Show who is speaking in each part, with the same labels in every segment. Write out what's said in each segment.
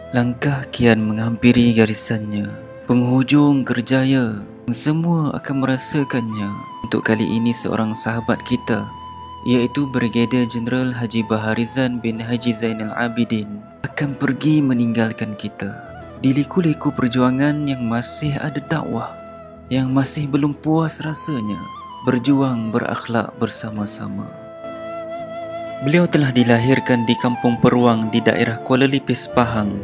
Speaker 1: Langkah kian menghampiri garisannya. Penghujung kerjaya, semua akan merasakannya. Untuk kali ini seorang sahabat kita, iaitu Brigadier Jeneral Haji Baharizan bin Haji Zainal Abidin, akan pergi meninggalkan kita. Di liku-liku perjuangan yang masih ada dakwah, yang masih belum puas rasanya berjuang berakhlak bersama-sama. Beliau telah dilahirkan di Kampung Peruang di daerah Kuala Lipis, Pahang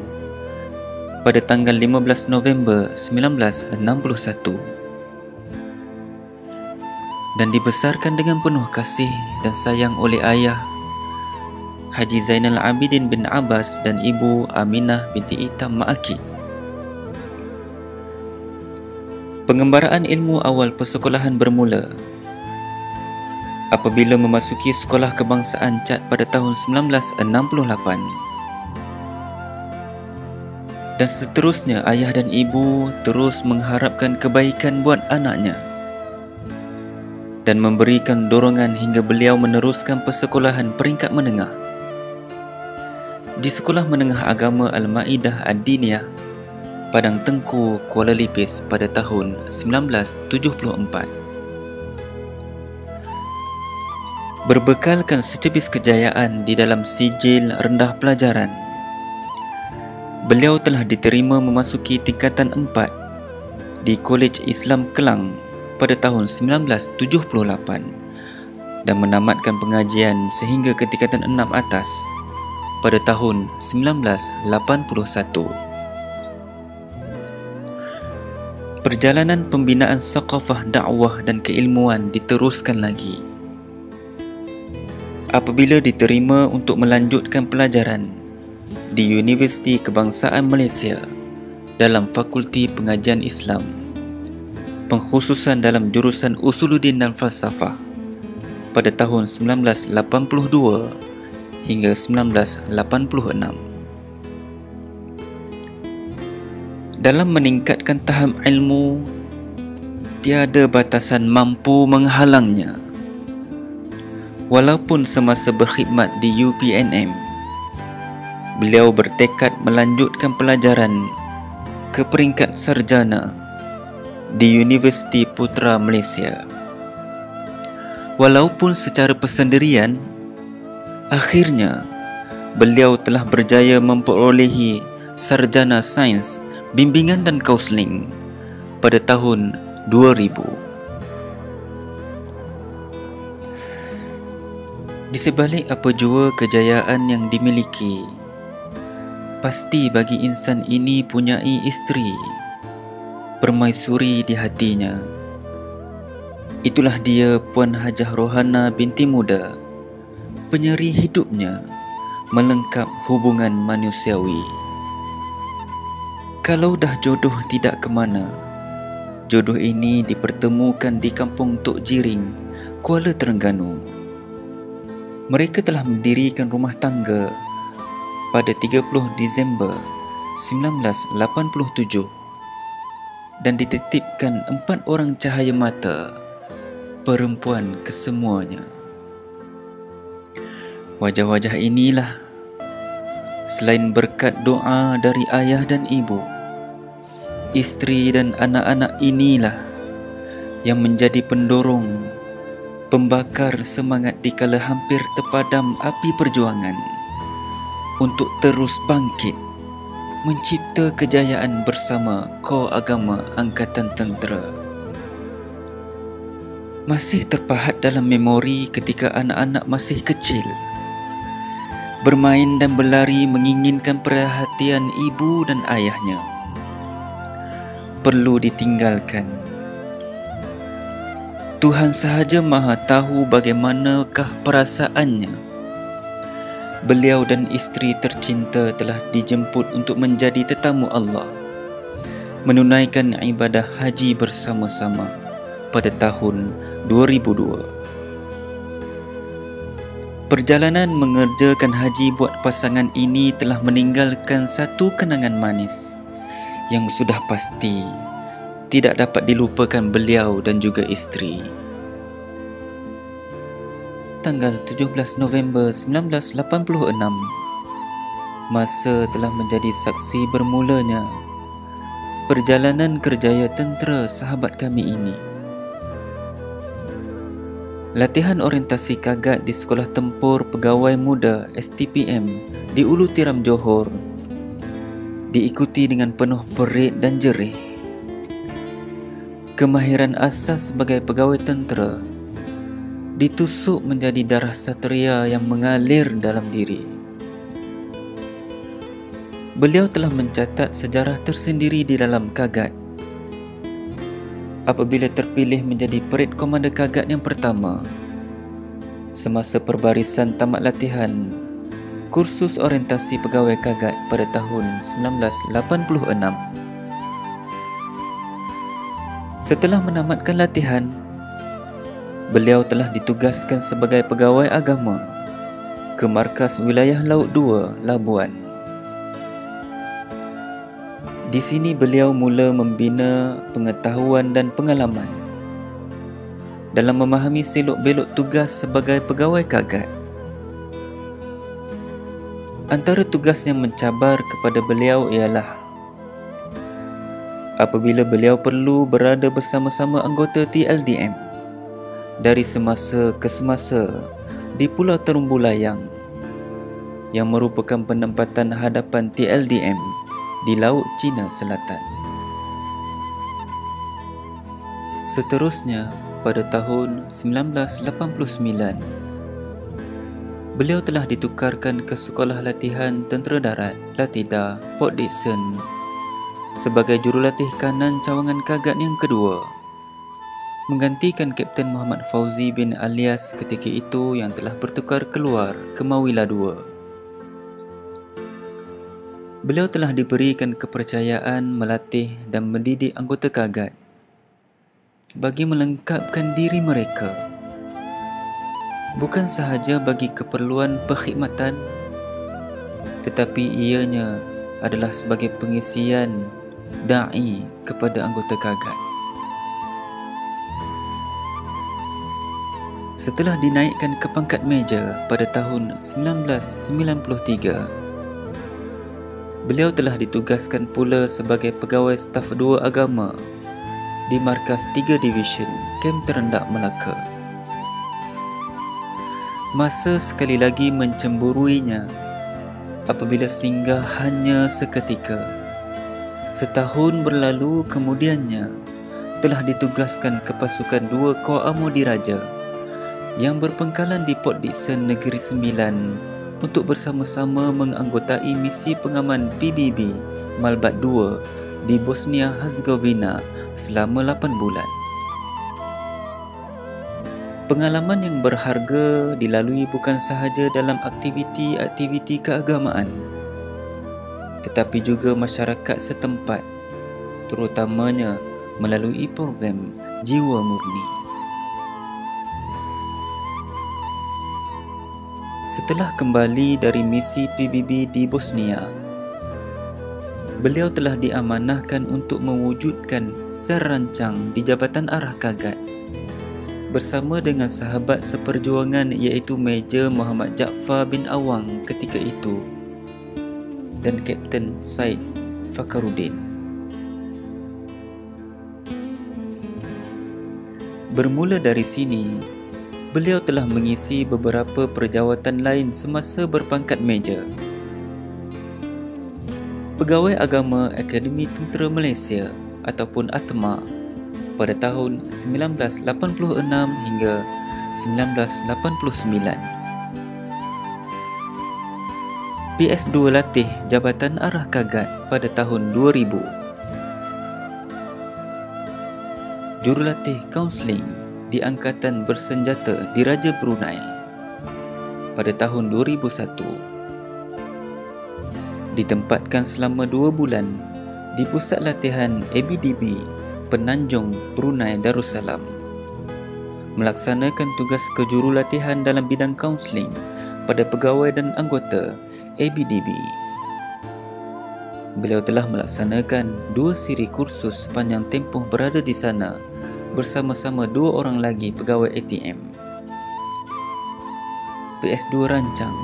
Speaker 1: pada tanggal 15 November 1961 dan dibesarkan dengan penuh kasih dan sayang oleh ayah Haji Zainal Abidin bin Abbas dan ibu Aminah binti Itam Ma'akid. Pengembaraan ilmu awal persekolahan bermula apabila memasuki Sekolah Kebangsaan Chad pada tahun 1968. Dan seterusnya ayah dan ibu terus mengharapkan kebaikan buat anaknya dan memberikan dorongan hingga beliau meneruskan persekolahan peringkat menengah di Sekolah Menengah Agama Al-Maidah Ad-Diniyah, Padang Tengku, Kuala Lipis pada tahun 1974. Berbekalkan secebis kejayaan di dalam sijil rendah pelajaran, beliau telah diterima memasuki tingkatan 4 di Kolej Islam Kelang pada tahun 1978 dan menamatkan pengajian sehingga ke tingkatan 6 atas pada tahun 1981. Perjalanan pembinaan saqafah dakwah dan keilmuan diteruskan lagi apabila diterima untuk melanjutkan pelajaran di Universiti Kebangsaan Malaysia dalam Fakulti Pengajian Islam, pengkhususan dalam jurusan Usuluddin dan Falsafah pada tahun 1982 hingga 1986. Dalam meningkatkan tahap ilmu, tiada batasan mampu menghalangnya. Walaupun semasa berkhidmat di UPNM, beliau bertekad melanjutkan pelajaran ke peringkat sarjana di Universiti Putra Malaysia. Walaupun secara persendirian, akhirnya beliau telah berjaya memperolehi sarjana sains, bimbingan dan kaunseling pada tahun 2000. Di sebalik apa jua kejayaan yang dimiliki, pasti bagi insan ini punyai isteri, permaisuri di hatinya. Itulah dia Puan Hajah Rohana binti Muda, penyeri hidupnya, melengkap hubungan manusiawi. Kalau dah jodoh tidak ke mana, jodoh ini dipertemukan di Kampung Tok Jiring, Kuala Terengganu. Mereka telah mendirikan rumah tangga pada 30 Disember 1987 dan dititipkan 4 orang cahaya mata, perempuan kesemuanya. Wajah-wajah inilah, selain berkat doa dari ayah dan ibu, isteri dan anak-anak inilah yang menjadi pendorong, pembakar semangat dikala hampir terpadam api perjuangan untuk terus bangkit, mencipta kejayaan bersama Kor Agama Angkatan Tentera. Masih terpahat dalam memori ketika anak-anak masih kecil, bermain dan berlari menginginkan perhatian ibu dan ayahnya. Perlu ditinggalkan. Tuhan sahaja maha tahu bagaimanakah perasaannya. Beliau dan isteri tercinta telah dijemput untuk menjadi tetamu Allah, menunaikan ibadah haji bersama-sama pada tahun 2002. Perjalanan mengerjakan haji buat pasangan ini telah meninggalkan satu kenangan manis yang sudah pasti tidak dapat dilupakan beliau dan juga isteri. Tanggal 17 November 1986, Masa telah menjadi saksi bermulanya perjalanan kerjaya tentera sahabat kami ini. Latihan orientasi kagat di Sekolah Tempur Pegawai Muda STPM di Ulu Tiram, Johor diikuti dengan penuh perit dan jerih. Kemahiran asas sebagai pegawai tentera ditusuk menjadi darah satria yang mengalir dalam diri. Beliau telah mencatat sejarah tersendiri di dalam kagat. Apabila terpilih menjadi perit komander kagat yang pertama, semasa perbarisan tamat latihan kursus orientasi pegawai kagat pada tahun 1986. Setelah menamatkan latihan, beliau telah ditugaskan sebagai pegawai agama ke Markas Wilayah Laut 2, Labuan. Di sini beliau mula membina pengetahuan dan pengalaman dalam memahami selok-belok tugas sebagai pegawai kagat. Antara tugas yang mencabar kepada beliau ialah apabila beliau perlu berada bersama-sama anggota TLDM dari semasa ke semasa di Pulau Terumbu Layang yang merupakan penempatan hadapan TLDM di Laut Cina Selatan. Seterusnya, pada tahun 1989, beliau telah ditukarkan ke Sekolah Latihan Tentera Darat Latida, Port Dickson sebagai jurulatih kanan cawangan kagat yang kedua, menggantikan Kapten Muhammad Fauzi bin Alias ketika itu yang telah bertukar keluar ke Mawila 2. Beliau telah diberikan kepercayaan melatih dan mendidik anggota kagat bagi melengkapkan diri mereka, bukan sahaja bagi keperluan perkhidmatan, tetapi ianya adalah sebagai pengisian da'i kepada anggota kagat. Setelah dinaikkan ke pangkat meja pada tahun 1993, beliau telah ditugaskan pula sebagai pegawai staf 2 agama di Markas 3 Division, Kem Terendak, Melaka. Masa sekali lagi mencemburuinya apabila singgah hanya seketika. Setahun berlalu kemudiannya telah ditugaskan ke pasukan 2 Koamo Diraja yang berpangkalan di Port Dickson, Negeri Sembilan untuk bersama-sama menganggotai misi pengaman PBB Malbat 2 di Bosnia Herzegovina selama 8 bulan. Pengalaman yang berharga dilalui bukan sahaja dalam aktiviti-aktiviti keagamaan, tetapi juga masyarakat setempat, terutamanya melalui program Jiwa Murni. Setelah kembali dari misi PBB di Bosnia, beliau telah diamanahkan untuk mewujudkan serancang di Jabatan Arah Kagat bersama dengan sahabat seperjuangan iaitu Major Muhammad Jaafar bin Awang ketika itu dan Kapten Said Fakaruddin. Bermula dari sini, beliau telah mengisi beberapa perjawatan lain semasa berpangkat meja. Pegawai Agama Akademi Tentera Malaysia ataupun ATMA pada tahun 1986 hingga 1989. PS2 Latih Jabatan Arah Kagat pada tahun 2000. Jurulatih Kaunseling di Angkatan Bersenjata Diraja Brunei pada tahun 2001. Ditempatkan selama 2 bulan di Pusat Latihan ABDB Penanjung, Brunei Darussalam, melaksanakan tugas kejurulatihan dalam bidang kaunseling pada pegawai dan anggota ABDB. Beliau telah melaksanakan 2 siri kursus sepanjang tempoh berada di sana bersama-sama 2 orang lagi pegawai ATM. PS2 Rancang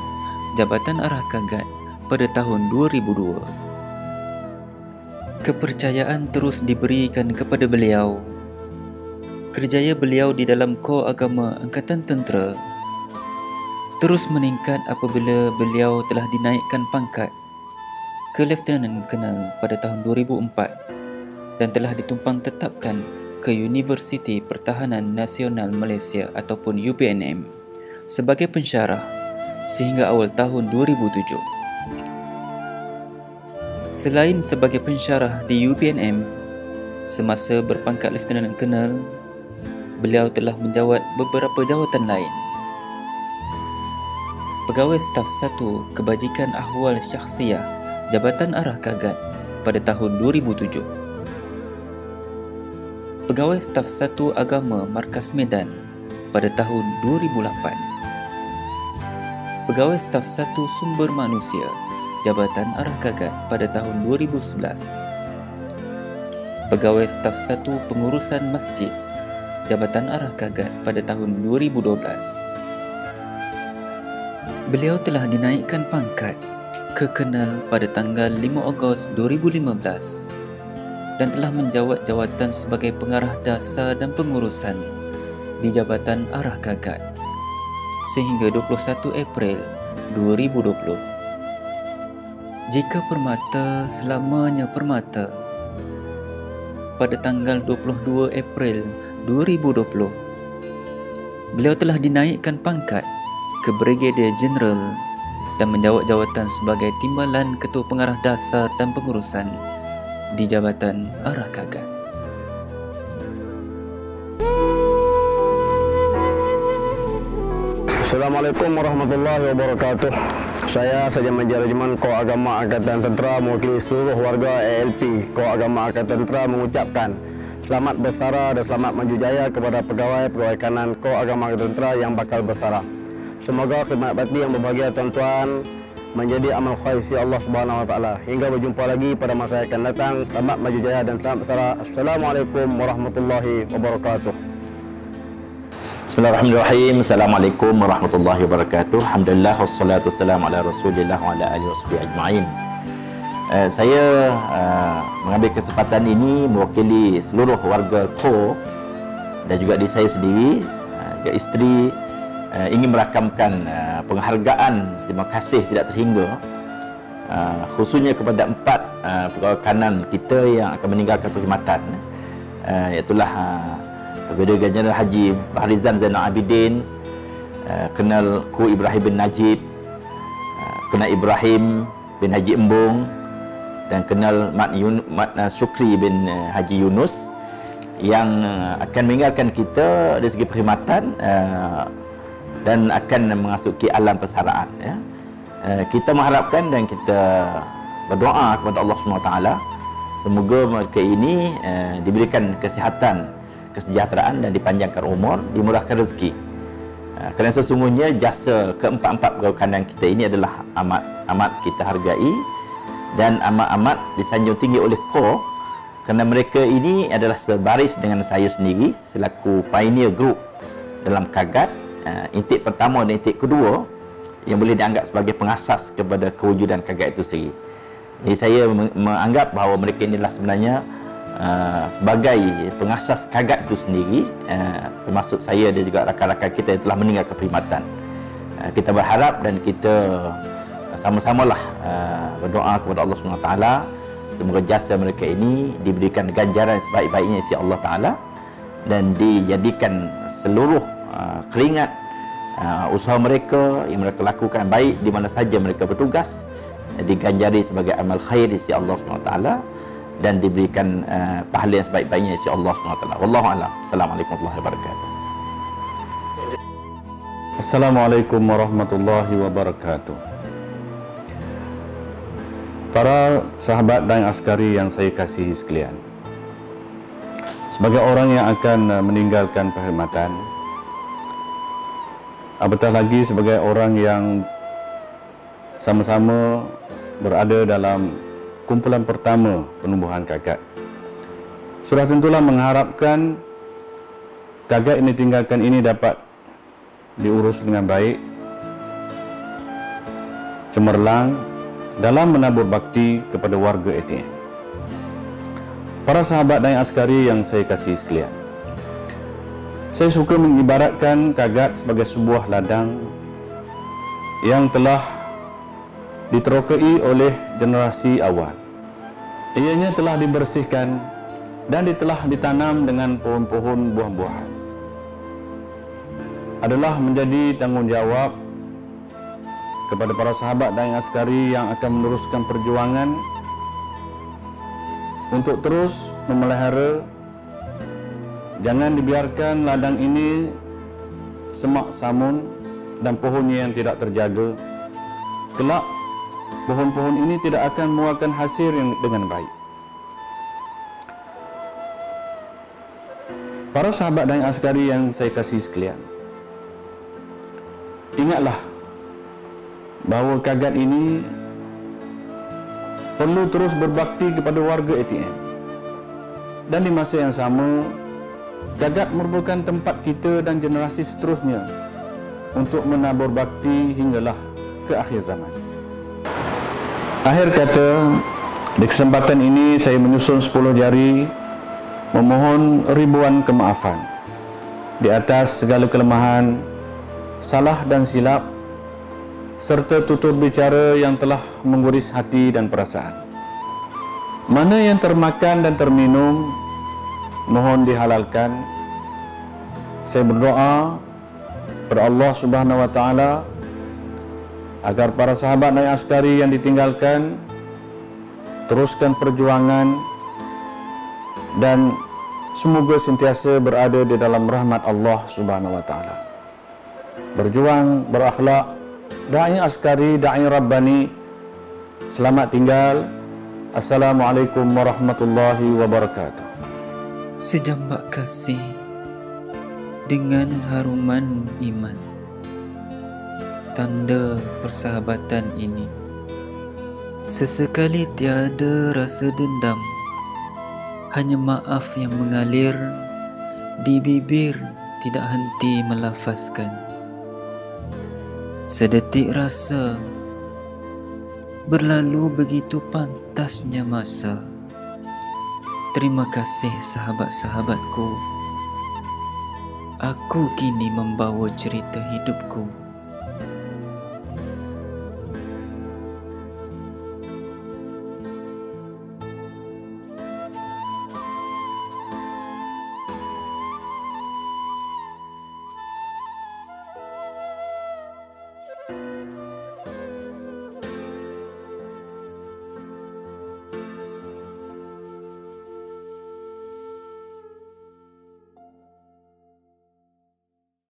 Speaker 1: Jabatan Arah Kagat pada tahun 2002. Kepercayaan terus diberikan kepada beliau. Kerjaya beliau di dalam Kor Agama Angkatan Tentera terus meningkat apabila beliau telah dinaikkan pangkat ke Lieutenant Colonel pada tahun 2004 dan telah ditumpang tetapkan ke Universiti Pertahanan Nasional Malaysia ataupun UPNM sebagai pensyarah sehingga awal tahun 2007. Selain sebagai pensyarah di UPNM, semasa berpangkat Lieutenant Colonel, beliau telah menjawat beberapa jawatan lain. Pegawai Staf 1 Kebajikan Ahwal Syakhsiyah Jabatan Arah Kagat pada tahun 2007. Pegawai Staf 1 Agama Markas Medan pada tahun 2008. Pegawai Staf 1 Sumber Manusia Jabatan Arah Kagat pada tahun 2011. Pegawai Staf 1 Pengurusan Masjid Jabatan Arah Kagat pada tahun 2012. Beliau telah dinaikkan pangkat ke Colonel pada tanggal 5 Ogos 2015 dan telah menjawat jawatan sebagai pengarah dasar dan pengurusan di Jabatan Arah Kagat sehingga 21 April 2020. Jika permata selamanya permata, pada tanggal 22 April 2020, beliau telah dinaikkan pangkat ke Brigadier Jeneral dan menjawat jawatan sebagai Timbalan Ketua Pengarah Dasar dan Pengurusan di Jabatan Arah Kagat.
Speaker 2: Assalamualaikum warahmatullahi wabarakatuh. Saya Sarjana Manajemen Kor Agama Angkatan Tentera mewakili seluruh warga ALP Kor Agama Angkatan Tentera mengucapkan selamat bersara dan selamat maju jaya kepada pegawai kanan Kor Agama Angkatan Tentera yang bakal bersara. Semoga khidmat bakti yang berbahagia tuan-tuan menjadi amal khair sisi Allah Subhanahu wa taala. Hingga berjumpa lagi pada masa yang akan datang. Selamat maju jaya dan selamat bersara. Assalamualaikum warahmatullahi wabarakatuh.
Speaker 3: Bismillahirrahmanirrahim. Assalamualaikum warahmatullahi wabarakatuh. Alhamdulillah wassalatu wassalamu ala Rasulillah wa ala alihi washabihi ajma'in. Saya mengambil kesempatan ini mewakili seluruh warga Kor dan juga diri saya sendiri, juga isteri, ingin merakamkan penghargaan terima kasih tidak terhingga khususnya kepada 4 pegawai kanan kita yang akan meninggalkan perkhidmatan, iaitulah Brigadier Jeneral Haji Bahrizan Zainal Abidin, Colonel Ku Ibrahim bin Najib, Colonel Ibrahim bin Haji Embung dan Colonel Mat Syukri bin Haji Yunus yang akan meninggalkan kita dari segi perkhidmatan dan akan memasuki alam persaraan. Kita mengharapkan dan kita berdoa kepada Allah SWT semoga mereka ini diberikan kesihatan, kesejahteraan dan dipanjangkan umur, dimurahkan rezeki. Kerana sesungguhnya jasa keempat-empat pegawai kanan kita ini adalah amat kita hargai dan amat disanjung tinggi oleh Kor kerana mereka ini adalah sebaris dengan saya sendiri selaku pioneer group dalam Kagat, intik pertama dan intik kedua yang boleh dianggap sebagai pengasas kepada kewujudan Kagat itu sendiri. Jadi saya menganggap bahawa mereka inilah sebenarnya sebagai pengasas Kagat itu sendiri, termasuk saya dan juga rakan-rakan kita yang telah meninggalkan perkhidmatan. Kita berharap dan kita sama-samalah berdoa kepada Allah SWT semoga jasa mereka ini diberikan ganjaran sebaik-baiknya isi Allah Ta'ala dan dijadikan seluruh keringat usaha mereka yang mereka lakukan baik di mana saja mereka bertugas diganjari sebagai amal khair isi Allah SWT dan diberikan pahala yang sebaik-baiknya insya-Allah SWT. Wallahu a'lam. Assalamualaikum warahmatullahi wabarakatuh.
Speaker 4: Assalamualaikum warahmatullahi wabarakatuh. Para sahabat dan askari yang saya kasihi sekalian, sebagai orang yang akan meninggalkan perkhidmatan, apatah lagi sebagai orang yang sama-sama berada dalam kumpulan pertama penumbuhan Kagat, sudah tentulah mengharapkan Kagat ini tinggalkan ini dapat diurus dengan baik, cemerlang dalam menabur bakti kepada warga ATM. Para sahabat dan askari yang saya kasih sekalian, saya suka mengibaratkan Kagat sebagai sebuah ladang yang telah diterokai oleh generasi awal. Ianya telah dibersihkan dan telah ditanam dengan pohon-pohon buah-buahan. Adalah menjadi tanggungjawab kepada para sahabat dan askari yang akan meneruskan perjuangan untuk terus memelihara. Jangan dibiarkan ladang ini semak samun dan pohonnya yang tidak terjaga. Kelak pohon-pohon ini tidak akan mengeluarkan hasil yang dengan baik. Para sahabat dan askari yang saya kasih sekalian, ingatlah bahawa Kagat ini perlu terus berbakti kepada warga ATM. Dan di masa yang sama, Kagat merupakan tempat kita dan generasi seterusnya untuk menabur bakti hinggalah ke akhir zaman. Akhir kata, di kesempatan ini saya menyusun 10 jari memohon ribuan kemaafan di atas segala kelemahan, salah dan silap, serta tutur bicara yang telah mengguris hati dan perasaan. Mana yang termakan dan terminum, mohon dihalalkan. Saya berdoa kepada Allah Subhanahu wa taala agar para sahabat dan askari yang ditinggalkan teruskan perjuangan dan semoga sentiasa berada di dalam rahmat Allah Subhanahu wa taala. Berjuang, berakhlak, da'i askari, da'i rabbani. Selamat tinggal. Assalamualaikum warahmatullahi wabarakatuh.
Speaker 1: Sejambak kasih dengan haruman iman, tanda persahabatan ini. Sesekali tiada rasa dendam, hanya maaf yang mengalir di bibir, tidak henti melafazkan. Sedetik rasa berlalu begitu pantasnya masa. Terima kasih sahabat-sahabatku. Aku kini membawa cerita hidupku